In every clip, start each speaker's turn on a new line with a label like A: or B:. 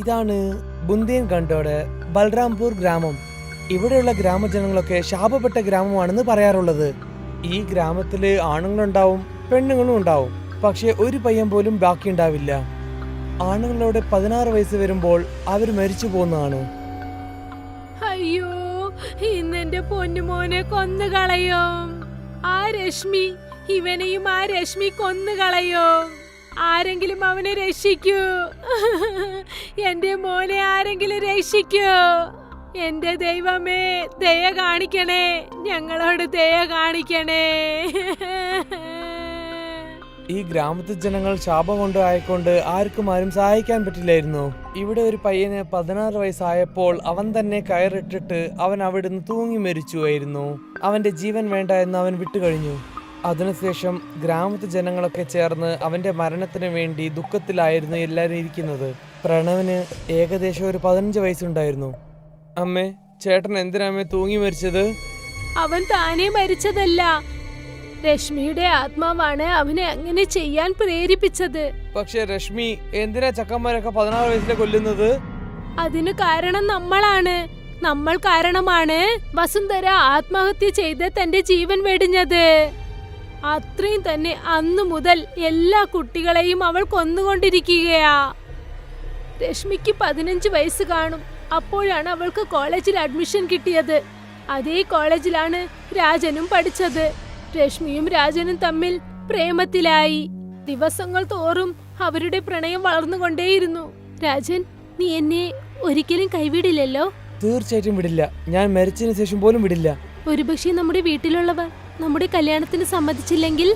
A: ഇതാണ് ബുന്ദേൽഖണ്ഡോട് ബൽറാംപൂർ ഗ്രാമം. ഇവിടെയുള്ള ഗ്രാമജനങ്ങളൊക്കെ ശാപപ്പെട്ട ഗ്രാമമാണെന്ന് പറയാറുള്ളത്. ഈ ഗ്രാമത്തില് ആണുങ്ങളുണ്ടാവും, പെണ്ണുങ്ങളും ഉണ്ടാവും. പക്ഷെ ഒരു പയ്യൻ പോലും ബാക്കിയുണ്ടാവില്ല. ആണുങ്ങളോട് 16 വയസ്സ് വരുമ്പോൾ അവർ മരിച്ചു പോകുന്നതാണ്.
B: അയ്യോ, ഇന്നെന്റെ പൊന്നുമോനെ കൊന്നുകളയോ? ആ രശ്മി, ഇവനെയും ആ രശ്മി കൊന്നുകളയോ? ആരെങ്കിലും അവനെ രക്ഷിക്കൂ. എന്റെ മോനെ ആരെങ്കിലും രക്ഷിക്കൂ. എന്റെ ദൈവമേ, ദയ കാണിക്കണേ, ഞങ്ങളോട് ദയ കാണിക്കണേ.
A: ഈ ഗ്രാമത്തിൽ ജനങ്ങൾ ശാപം കൊണ്ട് ആയിക്കൊണ്ട് ആർക്കും സഹായിക്കാൻ പറ്റില്ലായിരുന്നു. ഇവിടെ ഒരു പയ്യന് 16 വയസ്സായപ്പോൾ അവൻ തന്നെ കയറിട്ടിട്ട് അവൻ അവിടുന്ന് തൂങ്ങി മരിച്ചുവായിരുന്നു. അവന്റെ ജീവൻ വേണ്ട എന്ന് അവൻ വിട്ടുകഴിഞ്ഞു. അതിനുശേഷം ഗ്രാമത്തെ ജനങ്ങളൊക്കെ ചേർന്ന് അവന്റെ മരണത്തിന് വേണ്ടി ദുഃഖത്തിലായിരുന്നു എല്ലാവരും ഇരിക്കുന്നത്. പ്രണവിന് ഏകദേശം ഒരു 15 വയസ്സുണ്ടായിരുന്നു. അമ്മേ, ചേട്ടൻ എന്തിനാ തൂങ്ങി മരിച്ചത്?
B: അവൻ താനേ മരിച്ചതല്ല, രശ്മിയുടെ ആത്മാവാണ് അവനെ അങ്ങനെ ചെയ്യാൻ പ്രേരിപ്പിച്ചത്.
A: പക്ഷെ രശ്മി എന്തിനാ ചക്കന്മാരൊക്കെ 16 വയസ്സിലെ കൊല്ലുന്നത്?
B: അതിന് കാരണം നമ്മളാണ്. നമ്മൾ കാരണമാണ് വസുന്ധര ആത്മഹത്യ ചെയ്ത് തന്റെ ജീവൻ വെടിഞ്ഞത്. അത്രയും തന്നെ അന്നു മുതൽ എല്ലാ കുട്ടികളെയും അവൾ കൊന്നുകൊണ്ടിരിക്കുകയാ. രശ്മിക്ക് 15 വയസ്സ് കാണും. അപ്പോഴാണ് അവൾക്ക് കോളേജിൽ അഡ്മിഷൻ കിട്ടിയത്. അതേ കോളേജിലാണ് രാജനും പഠിച്ചത്. രശ്മിയും രാജനും തമ്മിൽ പ്രേമത്തിലായി. ദിവസങ്ങൾ തോറും അവരുടെ പ്രണയം വളർന്നുകൊണ്ടേയിരുന്നു. രാജൻ, നീ എന്നെ ഒരിക്കലും കൈവിടില്ലല്ലോ?
A: തീർച്ചയായിട്ടും വിടില്ല. ഞാൻ മരിച്ചതിന് ശേഷം പോലും വിടില്ല.
B: ഒരുപക്ഷെ നമ്മുടെ വീട്ടിലുള്ളവർ നമ്മുടെ കല്യാണത്തിന് സമ്മതിച്ചില്ലെങ്കിൽ?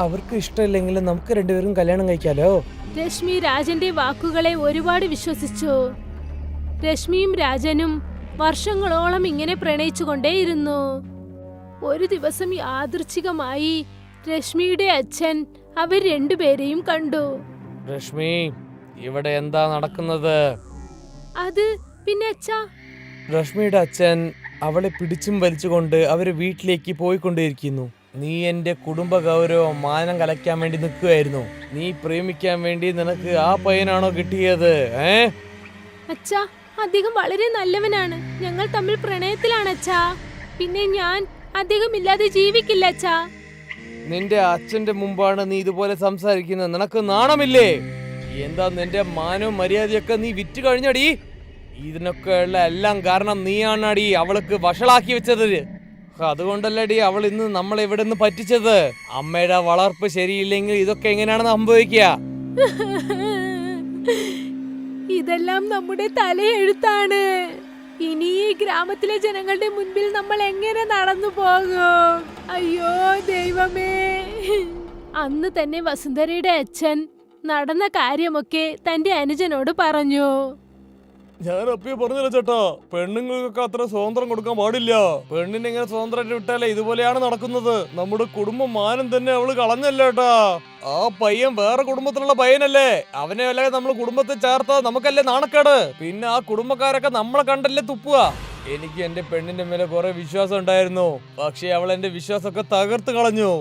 A: അവർക്ക് ഇഷ്ടമില്ലെങ്കിലും നമുക്ക് രണ്ടുപേരും കല്യാണം കഴിക്കാലോ.
B: രശ്മി രാജന്റെ വാക്കുകളെ ഒരുപാട് വിശ്വസിച്ചു. രശ്മിയും രാജനും വർഷങ്ങളോളം ഇങ്ങനെ പ്രണയിച്ചുകൊണ്ടേയിരുന്നു. ഒരു ദിവസം യാദൃച്ഛികമായി രശ്മിയുടെ അച്ഛൻ അവർ രണ്ടുപേരെയും കണ്ടു.
A: രശ്മി, ഇവിടെ എന്താ നടക്കുന്നത്?
B: അത് പിന്നെ അച്ഛാ,
A: രശ്മിയുടെ അച്ഛൻ അവളെ പിടിച്ചും വലിച്ചുകൊണ്ട് അവര് വീട്ടിലേക്ക് പോയിക്കൊണ്ടിരിക്കുന്നു. നീ എന്റെ കുടുംബ ഗൗരവം മാനം കലയ്ക്കാൻ വേണ്ടി നിൽക്കുകയായിരുന്നു. നീ പ്രേമിക്കാൻ വേണ്ടി നിനക്ക് ആ പയ്യനാണോ കിട്ടിയത്?
B: അച്ഛാ, അദ്ദേഹം വളരെ നല്ലവനാണ്. ഞങ്ങൾ തമ്മിൽ പ്രണയത്തിലാണ് അച്ഛാ. പിന്നെ ഞാൻ അദ്ദേഹം ഇല്ലാതെ ജീവിക്കില്ല അച്ഛാ.
A: നിന്റെ അച്ഛന്റെ മുമ്പാണ് നീ ഇതുപോലെ സംസാരിക്കുന്നത്. നിനക്ക് നാണമില്ലേ? എന്താ നിന്റെ മാനവും മര്യാദയൊക്കെ നീ വിറ്റ് കഴിഞ്ഞടി? ഇതിനൊക്കെയുള്ള എല്ലാം കാരണം നീയാണടി അവൾക്ക് വഷളാക്കി വെച്ചത്. അതുകൊണ്ടല്ലടി അവൾ ഇന്ന് നമ്മളെ ഇവിടെ നിന്ന് പറ്റിച്ചത്. അമ്മയുടെ വളർപ്പ് ശരിയില്ലെങ്കിൽ ഇതൊക്കെ എങ്ങനെയാണ് സംഭവിക്കുക?
B: ഇതെല്ലാം നമ്മുടെ തലയെഴുത്താണ്. ഇനി ഈ ഗ്രാമത്തിലെ ജനങ്ങളുടെ മുൻപിൽ നമ്മൾ എങ്ങനെ നടന്നു പോകും? അയ്യോ ദൈവമേ. അന്ന് തന്നെ വസുന്ധരയുടെ അച്ഛൻ നടന്ന കാര്യമൊക്കെ തന്റെ അനുജനോട് പറഞ്ഞു.
A: ഞാൻ അപ്പേ പറഞ്ഞില്ല ചേട്ടാ, പെണ്ണുങ്ങൾക്കൊക്കെ അത്ര സ്വാതന്ത്ര്യം കൊടുക്കാൻ പാടില്ല. പെണ്ണിനെ ഇങ്ങനെ സ്വാതന്ത്ര്യം വിട്ടാലേ ഇതുപോലെയാണ് നടക്കുന്നത്. നമ്മുടെ കുടുംബം മാനം തന്നെ അവള് കളഞ്ഞല്ലേട്ടാ. ആ പയ്യൻ വേറെ കുടുംബത്തിലുള്ള പയ്യനല്ലേ. അവനെ അല്ലേ നമ്മൾ കുടുംബത്തിൽ ചേർത്ത നമുക്കല്ലേ നാണക്കേട്. പിന്നെ ആ കുടുംബക്കാരൊക്കെ നമ്മളെ കണ്ടല്ലേ തുപ്പുക. എനിക്ക് എന്റെ പെണ്ണിന്റെ മേലെ കുറെ വിശ്വാസം ഉണ്ടായിരുന്നു. പക്ഷെ അവൾ എന്റെ വിശ്വാസമൊക്കെ തകർത്ത് കളഞ്ഞു.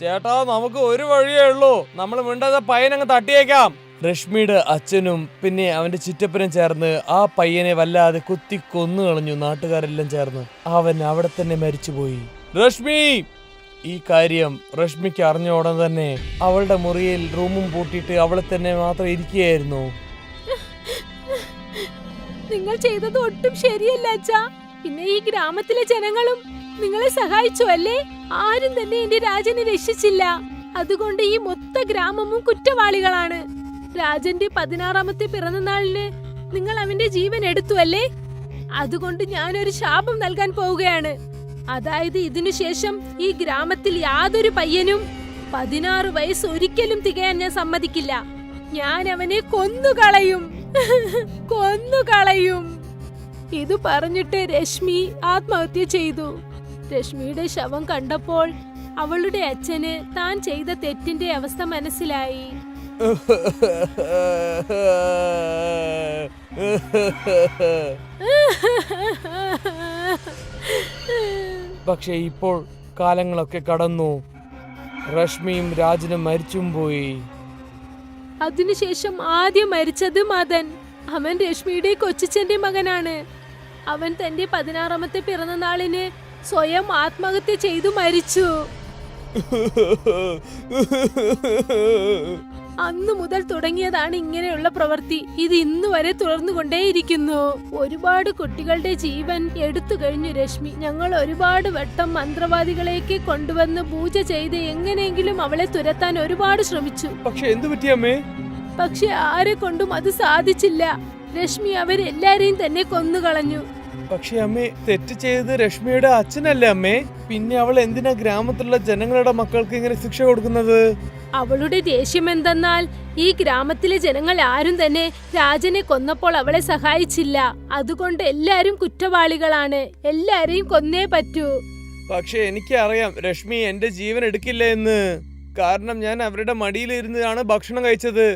A: ചേട്ടാ, നമുക്ക് ഒരു വഴിയേ ഉള്ളൂ. നമ്മൾ മിണ്ടാതെ പയ്യനങ്ങ് തട്ടിയേക്കാം. രശ്മിയുടെ അച്ഛനും പിന്നെ അവന്റെ ചിറ്റപ്പനും ചേർന്ന് ആ പയ്യനെ വല്ലാതെ കുത്തി കൊന്നു കളഞ്ഞു. നാട്ടുകാരെല്ലാം ചേർന്ന് അവൻ അവിടെ തന്നെ മരിച്ചുപോയി. രശ്മി, ഈ കാര്യം രശ്മിക്ക് അറിഞ്ഞ ഉടൻ തന്നെ അവളുടെ മുറിയിൽ റൂമും പൂട്ടിയിട്ട് അവളെ തന്നെ മാത്രം ഇരിക്കുകയായിരുന്നു.
B: നിങ്ങൾ ചെയ്തത് ഒട്ടും ശരിയല്ല അച്ഛാ. പിന്നെ ഈ ഗ്രാമത്തിലെ ജനങ്ങളും നിങ്ങളെ സഹായിച്ചു അല്ലേ? ആരും തന്നെ എന്റെ രാജനെ രക്ഷിച്ചില്ല. അതുകൊണ്ട് ഈ മൊത്ത ഗ്രാമവും കുറ്റവാളികളാണ്. രാജന്റെ 16ാമത്തെ പിറന്നാളിന് നിങ്ങൾ അവന്റെ ജീവൻ എടുത്തു അല്ലേ? അതുകൊണ്ട് ഞാനൊരു ശാപം നൽകാൻ പോവുകയാണ്. അതായത് ഇതിനുശേഷം ഈ ഗ്രാമത്തിൽ യാതൊരു പയ്യനും 16 വയസ്സ് ഒരിക്കലും തികയാൻ ഞാൻ സമ്മതിക്കില്ല. ഞാൻ അവനെ കൊന്നുകളയും. കൊന്നുകളയും. ഇത് പറഞ്ഞിട്ട് രശ്മി ആത്മഹത്യ ചെയ്തു. രശ്മിയുടെ ശവം കണ്ടപ്പോൾ അവളുടെ അച്ഛന് താൻ ചെയ്ത തെറ്റിന്റെ അവസ്ഥ മനസ്സിലായി.
A: പക്ഷെ ഇപ്പോൾ കാലങ്ങളൊക്കെ കടന്നു. രശ്മിയും രാജനും മരിച്ചും പോയി.
B: അതിനുശേഷം ആദ്യം മരിച്ചത് മദൻ. അവൻ രശ്മിയുടെ കൊച്ചിച്ചന്റെ മകനാണ്. അവൻ തന്റെ 16ാമത്തെ പിറന്നാളിന് സ്വയം ആത്മഹത്യ ചെയ്തു മരിച്ചു. അന്നു മുതൽ തുടങ്ങിയതാണ് ഇങ്ങനെയുള്ള പ്രവൃത്തി. ഇത് ഇന്നു വരെ തുടർന്നുകൊണ്ടേയിരിക്കുന്നു. ഒരുപാട് കുട്ടികളുടെ ജീവൻ എടുത്തു കഴിഞ്ഞു രശ്മി. ഞങ്ങൾ ഒരുപാട് വട്ടം മന്ത്രവാദികളേക്ക് കൊണ്ടുവന്ന് പൂജ ചെയ്ത് എങ്ങനെയെങ്കിലും അവളെ തുരത്താൻ ഒരുപാട് ശ്രമിച്ചു.
A: പക്ഷെ എന്തു പറ്റി അമ്മേ?
B: പക്ഷെ ആരെ കൊണ്ടും അത് സാധിച്ചില്ല. രശ്മി അവരെല്ലാരെയും തന്നെ കൊന്നുകളഞ്ഞു.
A: പക്ഷെ അമ്മേ, തെറ്റ് ചെയ്തത് രശ്മിയുടെ അച്ഛനല്ലേ അമ്മേ? പിന്നെ അവൾ എന്തിനാ ഗ്രാമത്തിലുള്ള ജനങ്ങളുടെ മക്കൾക്ക് ഇങ്ങനെ ശിക്ഷ കൊടുക്കുന്നത്?
B: അവളുടെ ദേഷ്യം എന്തെന്നാൽ ഈ ഗ്രാമത്തിലെ ജനങ്ങൾ ആരും തന്നെ രാജനെ കൊന്നപ്പോൾ അവളെ സഹായിച്ചില്ല. അതുകൊണ്ട് എല്ലാരും കുറ്റവാളികളാണ്. എല്ലാരെയും കൊന്നേ പറ്റൂ.
A: പക്ഷെ എനിക്കറിയാം രശ്മി എന്റെ ജീവൻ എടുക്കില്ല എന്ന്. കാരണം ഞാൻ അവരുടെ മടിയിലിരുന്നാണ് ഭക്ഷണം കഴിച്ചത്.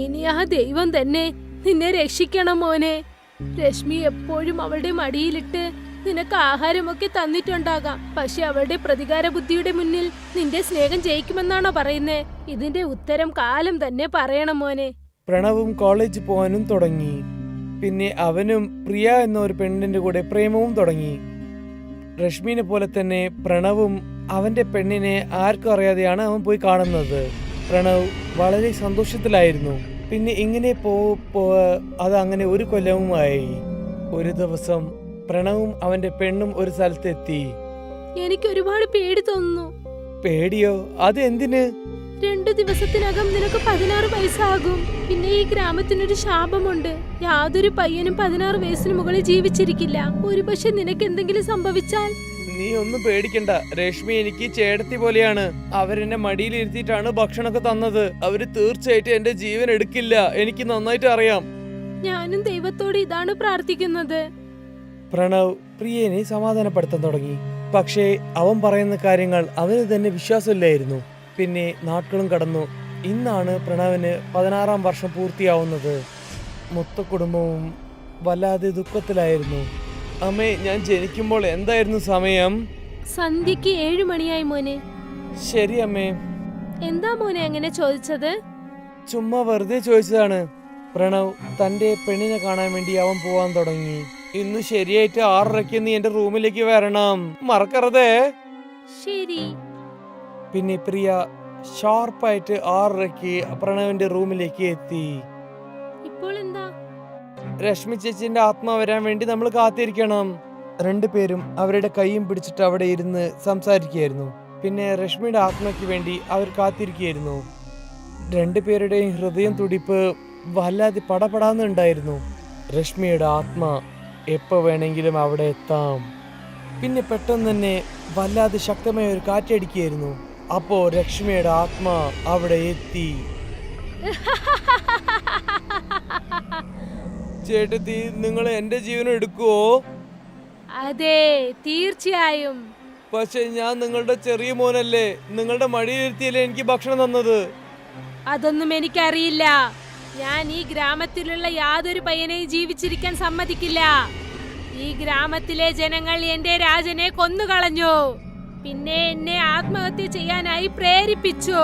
B: ഇനി ആ ദൈവം തന്നെ നിന്നെ രക്ഷിക്കണം മോനെ. രശ്മി എപ്പോഴും അവളുടെ മടിയിലിട്ട് നിനക്ക് ആഹാരമൊക്കെ തന്നിട്ടുണ്ടാകാം. പക്ഷെ അവളുടെ പ്രതികാര ബുദ്ധിയുടെ മുന്നിൽ നിന്റെ സ്നേഹം ജയിക്കുമെന്നാണോ പറയുന്നേ? ഇതിന്റെ ഉത്തരം കാലം തന്നെ പറയണം മോനെ.
A: പ്രണവും കോളേജിൽ പോകാനും തുടങ്ങി. പിന്നെ അവനും പ്രിയ എന്ന ഒരു പെണ്ണിന്റെ കൂടെ പ്രേമവും തുടങ്ങി. രശ്മിനെ പോലെ തന്നെ പ്രണവും അവന്റെ പെണ്ണിനെ ആർക്കും അറിയാതെയാണ് അവൻ പോയി കാണുന്നത്. പ്രണവ് വളരെ സന്തോഷത്തിലായിരുന്നു. പിന്നെ ഇങ്ങനെ അത് അങ്ങനെ ഒരു കൊല്ലവുമായി. ഒരു ദിവസം പ്രണവും അവന്റെ പെണ്ണും ഒരു സ്ഥലത്തെത്തി.
B: എനിക്ക് ഒരുപാട് പേടി തോന്നുന്നു.
A: പേടിയോ? അത് എന്തിന്?
B: 2 ദിവസത്തിനകം നിനക്ക് 16 വയസ്സാകും. പിന്നെ ഈ ഗ്രാമത്തിനൊരു ശാപമുണ്ട്. യാതൊരു പയ്യനും 16 വയസ്സിന് മുകളിൽ ജീവിച്ചിരിക്കില്ല. ഒരുപക്ഷെ നിനക്ക് എന്തെങ്കിലും സംഭവിച്ചാൽ?
A: നീ ഒന്നും പേടിക്കണ്ട. രശ്മി എനിക്ക് ചേട്ടത്തി പോലെയാണ്. അവരെന്നെ മടിയിലിരുത്തിയിട്ടാണ് ഭക്ഷണമൊക്കെ തന്നത്. അവര് തീർച്ചയായിട്ടും എന്റെ ജീവൻ എടുക്കില്ല. എനിക്ക് നന്നായിട്ട് അറിയാം.
B: ഞാനും ദൈവത്തോട് ഇതാണ് പ്രാർത്ഥിക്കുന്നത്.
A: പ്രണവ് പ്രിയനെ സമാധാനപ്പെടുത്താൻ തുടങ്ങി. പക്ഷേ അവൻ പറയുന്ന കാര്യങ്ങൾ അവന് തന്നെ വിശ്വാസമില്ലായിരുന്നു. പിന്നെ നാட்களுം കടന്നു. ഇന്നാണ് പ്രണവിന് 16ാം വർഷം പൂർത്തിയാവുന്നത്. മൊത്ത കുടുംബവും വല്ലാതെ ദുഃഖത്തിലായിരുന്നു. അമ്മേ, ഞാൻ ജനിക്കുമ്പോൾ എന്തായിരുന്നു സമയം?
B: സന്ധ്യക്ക് 7 മണിയായി മോനെ.
A: ശരി അമ്മേ.
B: എന്താ മോനെ അങ്ങനെ ചോദിച്ചത്?
A: ചുമ്മാ വെറുതെ ചോദിച്ചതാണ്. പ്രണവ് തന്റെ പെണ്ണിനെ കാണാൻ വേണ്ടി അവൻ പോവാൻ തുടങ്ങി. ഇന്ന് ശരിയായിട്ട് 6:30 നീ എന്റെ റൂമിലേക്ക് വരണം, മറക്കരുതേ.
B: ശരി.
A: പിന്നെ പ്രിയ ഷാർപ്പായിട്ട് 6:30 പ്രണവിന്റെ റൂമിലേക്ക് എത്തി.
B: ഇപ്പോൾ എന്താ?
A: രശ്മി ചേച്ചിന്റെ ആത്മാ വരാൻ വേണ്ടി നമ്മൾ കാത്തിരിക്കണം. രണ്ടുപേരും അവരുടെ കൈയും പിടിച്ചിട്ട് അവിടെ ഇരുന്ന് സംസാരിക്കുകയായിരുന്നു. പിന്നെ രശ്മിയുടെ ആത്മയ്ക്ക് വേണ്ടി അവർ കാത്തിരിക്കുകയായിരുന്നു. രണ്ടുപേരുടെയും ഹൃദയം തുടിപ്പ് വല്ലാതെ പടപടാന്നുണ്ടായിരുന്നു. രശ്മിയുടെ ആത്മ എപ്പോ വേണമെങ്കിലും അവിടെ എത്താം. പിന്നെ പെട്ടെന്ന് തന്നെ വല്ലാതെ ശക്തമായ ഒരു കാറ്റടിക്കുകയായിരുന്നു. അപ്പോ രശ്മിയുടെ ആത്മ അവിടെ എത്തി. ചേട്ടത്തി, നിങ്ങൾ എന്റെ ജീവൻ എടുക്കുവോ?
B: അതെ, തീർച്ചയായും.
A: പക്ഷെ ഞാൻ നിങ്ങളുടെ ചെറിയ മോനല്ലേ. നിങ്ങളുടെ മടിയിലിരുത്തിയല്ലേ എനിക്ക് ഭക്ഷണം തന്നത്.
B: അതൊന്നും എനിക്കറിയില്ല. ഞാൻ ഈ ഗ്രാമത്തിലുള്ള യാതൊരു പയ്യനെയും ജീവിച്ചിരിക്കാൻ സമ്മതിക്കില്ല. ഈ ഗ്രാമത്തിലെ ജനങ്ങൾ എന്റെ രാജനെ കൊന്നുകളഞ്ഞു. പിന്നെ എന്നെ ആത്മഹത്യ ചെയ്യാനായി പ്രേരിപ്പിച്ചു.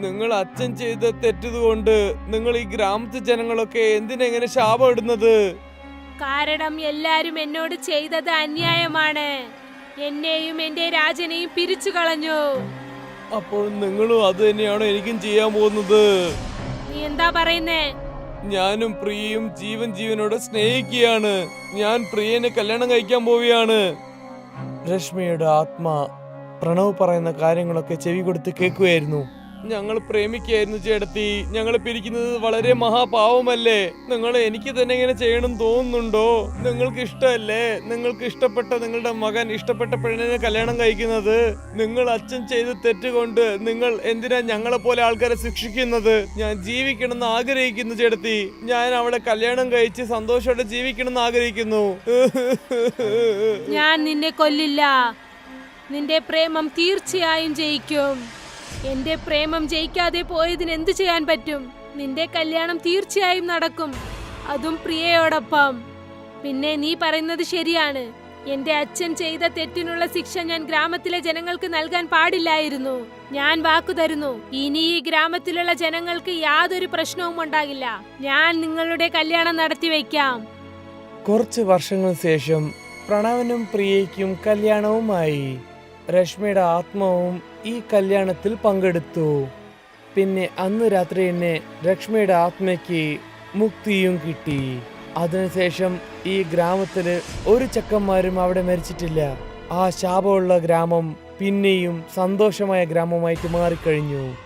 A: നിങ്ങൾ അച്ഛൻ ചെയ്ത തെറ്റതുകൊണ്ട് നിങ്ങൾ ഈ ഗ്രാമത്തിലെ ജനങ്ങളൊക്കെ എന്തിനെങ്ങനെ ശാപം ഇടുന്നത്?
B: കാരണം എല്ലാരും എന്നോട് ചെയ്തത് അന്യായമാണ്. എന്നെയും എന്റെ രാജനെയും പിരിച്ചു കളഞ്ഞു.
A: അപ്പോൾ നിങ്ങളും അത് തന്നെയാണോ എനിക്കും ചെയ്യാൻ പോകുന്നത്?
B: നീ എന്താ പറയുന്നേ?
A: ഞാനും പ്രിയയും ജീവനോട് സ്നേഹിക്കുകയാണ്. ഞാൻ പ്രിയനെ കല്യാണം കഴിക്കാൻ പോവുകയാണ്. രശ്മിയുടെ ആത്മാ പ്രണവ് പറയുന്ന കാര്യങ്ങളൊക്കെ ചെവി കൊടുത്ത് കേൾക്കുകയായിരുന്നു. ഞങ്ങൾ പ്രേമിക്കായിരുന്നു ചേട്ടത്തി. ഞങ്ങൾ പിരിക്കുന്നത് വളരെ മഹാപാവമല്ലേ? നിങ്ങൾ എനിക്ക് തന്നെ ഇങ്ങനെ ചെയ്യണം തോന്നുന്നുണ്ടോ? നിങ്ങൾക്ക് ഇഷ്ടമല്ലേ നിങ്ങൾക്ക് ഇഷ്ടപ്പെട്ട നിങ്ങളുടെ മകൻ ഇഷ്ടപ്പെട്ട പെണ്ണിനെ കല്യാണം കഴിക്കുന്നത്? നിങ്ങൾ അച്ഛൻ ചെയ്ത തെറ്റുകൊണ്ട് നിങ്ങൾ എന്തിനാ ഞങ്ങളെ പോലെ ആൾക്കാരെ ശിക്ഷിക്കുന്നത്? ഞാൻ ജീവിക്കണമെന്ന് ആഗ്രഹിക്കുന്നു ചേട്ടത്തി. ഞാൻ അവളെ കല്യാണം കഴിച്ച് സന്തോഷത്തോടെ ജീവിക്കണമെന്ന് ആഗ്രഹിക്കുന്നു.
B: ഞാൻ നിന്നെ കൊല്ലില്ല. നിന്റെ പ്രേമം തീർച്ചയായും ജയിക്കും. എന്റെ പ്രേമം ജയിക്കാതെ പോയതിന് എന്തു ചെയ്യാൻ പറ്റും? നിന്റെ കല്യാണം തീർച്ചയായും നടക്കും, അതും പ്രിയയോടൊപ്പം. പിന്നെ നീ പറയുന്നത് ശരിയാണ്. എന്റെ അച്ഛൻ ചെയ്ത തെറ്റിനുള്ള ശിക്ഷ ഞാൻ ഗ്രാമത്തിലെ ജനങ്ങൾക്ക് നൽകാൻ പാടില്ലായിരുന്നു. ഞാൻ വാക്കു തരുന്നു, ഇനി ഈ ഗ്രാമത്തിലുള്ള ജനങ്ങൾക്ക് യാതൊരു പ്രശ്നവും ഉണ്ടാകില്ല. ഞാൻ നിങ്ങളുടെ കല്യാണം നടത്തിവെക്കാം.
A: കുറച്ച് വർഷങ്ങൾക്ക് ശേഷം പ്രണവനും പ്രിയയ്ക്കും കല്യാണവുമായി. രശ്മിയുടെ ആത്മാവും ഈ കല്യാണത്തിൽ പങ്കെടുത്തു. പിന്നെ അന്ന് രാത്രി തന്നെ ലക്ഷ്മിയുടെ ആത്മയ്ക്ക് മുക്തിയും കിട്ടി. അതിനുശേഷം ഈ ഗ്രാമത്തില് ഒരു ചെക്കന്മാരും അവിടെ മരിച്ചിട്ടില്ല. ആ ശാപമുള്ള ഗ്രാമം പിന്നെയും സന്തോഷമായ ഗ്രാമമായിട്ട് മാറിക്കഴിഞ്ഞു.